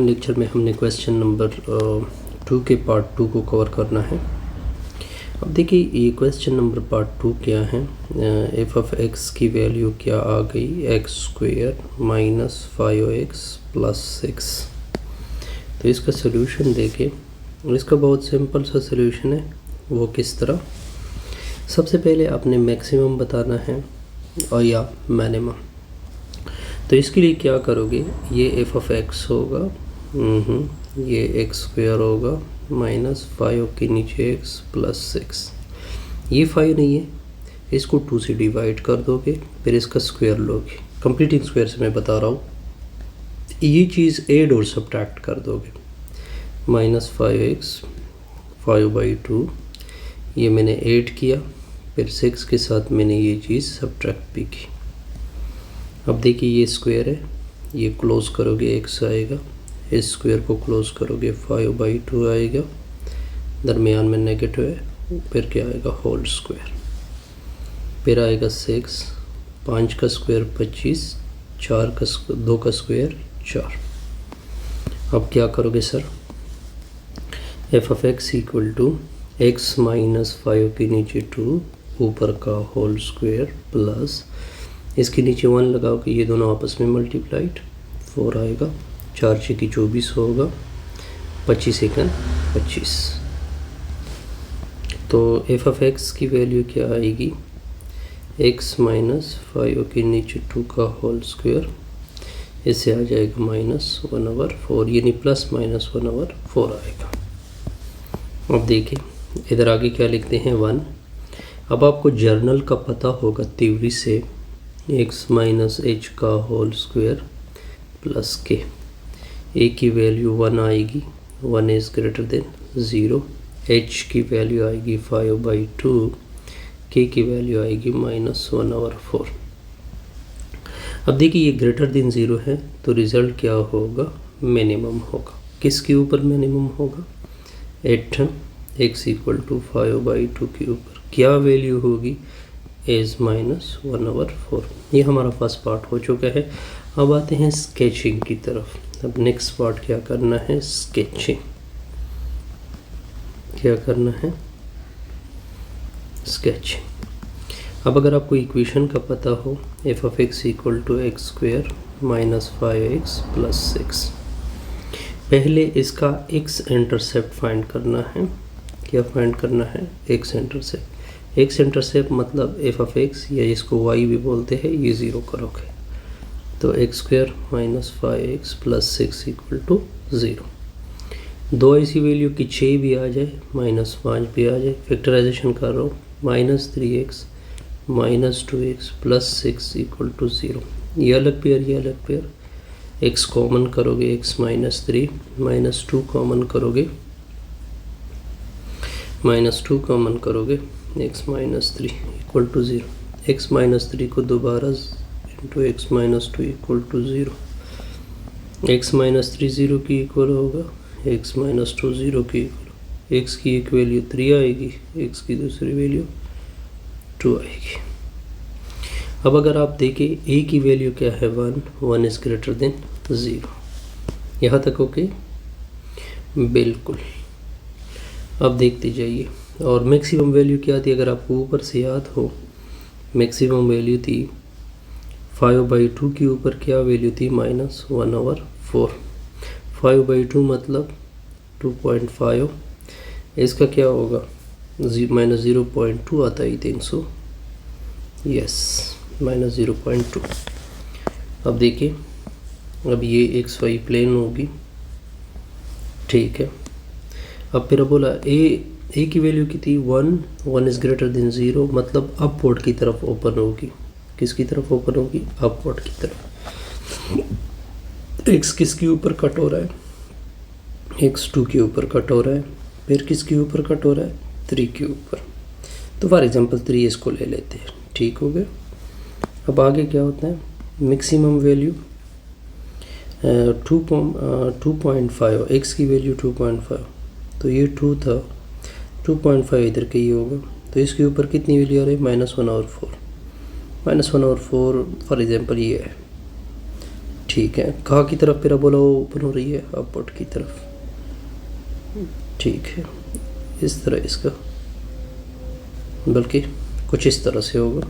Lecture में हमने question number 2 के पार्ट 2 को कवर करना है। अब देखिए ये क्वेश्चन नंबर पार्ट 2 क्या है। एफ ऑफ एक्स की वैल्यू क्या आ गई, x square minus 5x plus 6। तो इसका सोल्यूशन देखें, इसका बहुत सिंपल सा सोल्यूशन है। वो किस तरह, सबसे पहले आपने मैक्सिमम बताना है और या मिनिमम। तो इसके लिए क्या करोगे, ये एफ ऑफ एक्स होगा, ये एक्स स्क्वेयर होगा माइनस 5 के नीचे एक्स प्लस 6। ये 5 नहीं है, इसको 2 से डिवाइड कर दोगे, फिर इसका स्क्वायर लोगे। कंप्लीटिंग स्क्वायर से मैं बता रहा हूँ, ये चीज़ ऐड और सब्ट्रैक्ट कर दोगे। माइनस 5x 5/2 ये मैंने ऐड किया, फिर 6 के साथ मैंने ये चीज़ सब्ट्रैक्ट भी की। अब देखिए ये स्क्वायर है, ये क्लोज करोगे x आएगा, इस स्क्वायर को क्लोज करोगे 5/2 आएगा, दरमियान में नेगेटिव है, फिर क्या आएगा होल स्क्वायर, फिर आएगा 6, 5 का स्क्वायर 25, 2 का स्क्वायर 4। अब क्या करोगे sir, F of X equal to X minus 5 के नीचे 2 ऊपर का होल स्क्वायर प्लस इसके नीचे 1 लगाओ कि ये दोनों आपस में मल्टीप्लाइड 4 आएगा, 4 6 की 24 होगा, 25 एकन 25। तो एफ ऑफ एक्स की वैल्यू क्या आएगी, एक्स माइनस 5 के नीचे 2 का होल स्क्वायर, इससे आ जाएगा -1/4, यानी प्लस -1/4 आएगा। अब देखिए इधर आगे क्या लिखते हैं 1। अब आपको जर्नल का पता होगा थ्योरी से, x माइनस h का whole square plus k, a की वैल्यू 1 आएगी, 1 इज़ ग्रेटर देन 0, h की वैल्यू आएगी 5/2, k की वैल्यू आएगी -1/4। अब देखिए ये ग्रेटर देन 0 है, तो रिज़ल्ट क्या होगा, मिनिमम होगा। किसके ऊपर मिनिमम होगा, 8 x इक्वल टू 5/2 के ऊपर क्या वैल्यू होगी, एज -1/4। ये हमारा फर्स्ट पार्ट हो चुका है। अब आते हैं स्केचिंग की तरफ। अब नेक्स्ट पार्ट क्या करना है, स्केचिंग। क्या करना है, स्केचिंग। अब अगर आपको इक्वेशन का पता हो, F of X equal to X square minus 5x plus 6, पहले इसका x इंटरसेप्ट फाइंड करना है। क्या फाइंड करना है, x इंटरसेप्ट। एक्स इंटरसेप्ट मतलब एफ ऑफ एक्स, या इसको y भी बोलते हैं, ये 0 करोगे तो X square minus 5x plus 6 equal to 0। दो ऐसी वैल्यू की 6 भी आ जाए, -5 भी आ जाए, फैक्टराइजेशन कर रहा हूँ, -3x minus 2x plus 6 equal to 0। ये अलग पेयर, ये अलग पेयर, x कॉमन करोगे, x -3 -2 कॉमन करोगे, -2 कॉमन करोगे, x -3 इक्वल टू 0। x -3 को दोबारा into x -2 equal to 0। x -3 0 की इक्वल होगा, x -2 0 की इक्वल, x की एक वैल्यू 3 आएगी, x की दूसरी वैल्यू 2 आएगी। अब अगर आप देखें a की वैल्यू क्या है, 1 इज़ ग्रेटर देन 0। यहाँ तक ओके, बिल्कुल। अब देखते जाइए, और मैक्सिमम वैल्यू क्या थी, अगर आपको ऊपर से याद हो, मैक्सिमम वैल्यू थी 5/2 के ऊपर क्या वैल्यू थी, -1/4। 5/2 मतलब 2.5, इसका क्या होगा, -0.2 आता है, 300, यस -0.2। अब देखिए, अब ये XY प्लेन होगी, ठीक है। अब फिर बोला ए की वैल्यू की थी 1 इज़ ग्रेटर देन 0, मतलब अपवर्ड की तरफ ओपन होगी। किसकी तरफ ओपन होगी, अपवर्ड की तरफ। x किसके ऊपर कट हो रहा है, x 2 के ऊपर कट हो रहा है, फिर किसके ऊपर कट हो रहा है, 3 के ऊपर। तो फॉर एग्जांपल 3 इसको ले लेते हैं, ठीक हो गया। अब आगे क्या होता है, मैक्सिमम वैल्यू 2.5, x की वैल्यू 2.5, तो ये 2 था, 2.5 इधर के ही होगा, तो इसके ऊपर कितनी वैल्यू आ रही है, -1/4। -1/4 फॉर एग्जांपल ये है, ठीक है, कहाँ की तरफ पैराबोला ओपन हो रही है? अपवर्ड की तरफ। ठीक है, इस तरह इसका, बल्कि कुछ इस तरह से होगा,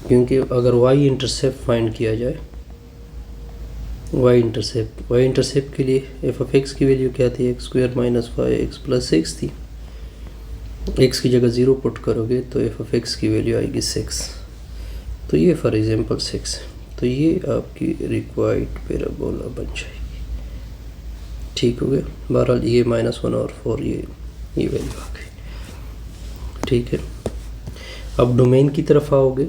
क्योंकि अगर y इंटरसेप्ट फाइंड किया जाए, y इंटरसेप्ट के लिए एफ ऑफ एक्स की वैल्यू क्या थी? X square minus 5x plus 6 थी। x की जगह 0 पुट करोगे तो एफ ऑफ एक्स की वैल्यू आएगी 6। तो ये फॉर एग्जांपल 6 है, तो ये आपकी रिक्वायर्ड पैराबोला बन जाएगी। ठीक हो गया। बहरहाल ये -1 और 4 ये वैल्यू आ गई। ठीक है, अब डोमेन की तरफ आओगे।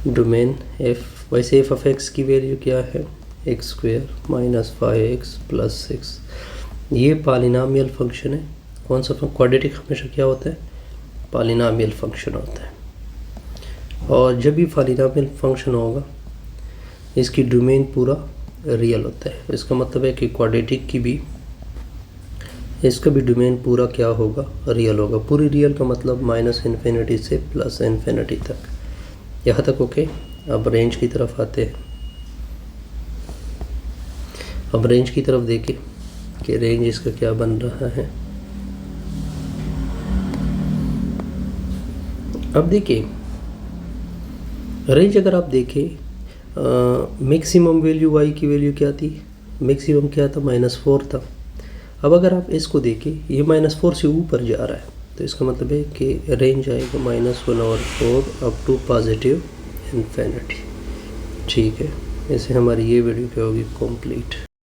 डोमेन एफ, वैसे एफ ऑफ एक्स की वैल्यू क्या है? X square minus 5x plus 6। ये पॉलिनॉमियल फंक्शन है। कौन सा क्वाड्रेटिक हमेशा क्या होता है? पॉलिनॉमियल फंक्शन होता है। और जब भी पॉलिनॉमियल फंक्शन होगा, इसकी डोमेन पूरा रियल होता है। इसका मतलब है कि क्वाड्रेटिक की भी, इसका भी डोमेन पूरा क्या होगा? रियल होगा। पूरी रियल का मतलब -∞ से +∞ तक। यहाँ तक ओके। अब रेंज की तरफ आते हैं। अब रेंज की तरफ देखें कि रेंज इसका क्या बन रहा है। अब देखिए, रेंज अगर आप देखें, मैक्सिमम वैल्यू y की वैल्यू क्या थी? मैक्सिमम क्या था? -4 था। अब अगर आप इसको देखें, ये -4 से ऊपर जा रहा है, तो इसका मतलब है कि रेंज आएगा -1/4 अप टू +∞। ठीक है, ऐसे हमारी ये वीडियो क्या होगी? कंप्लीट।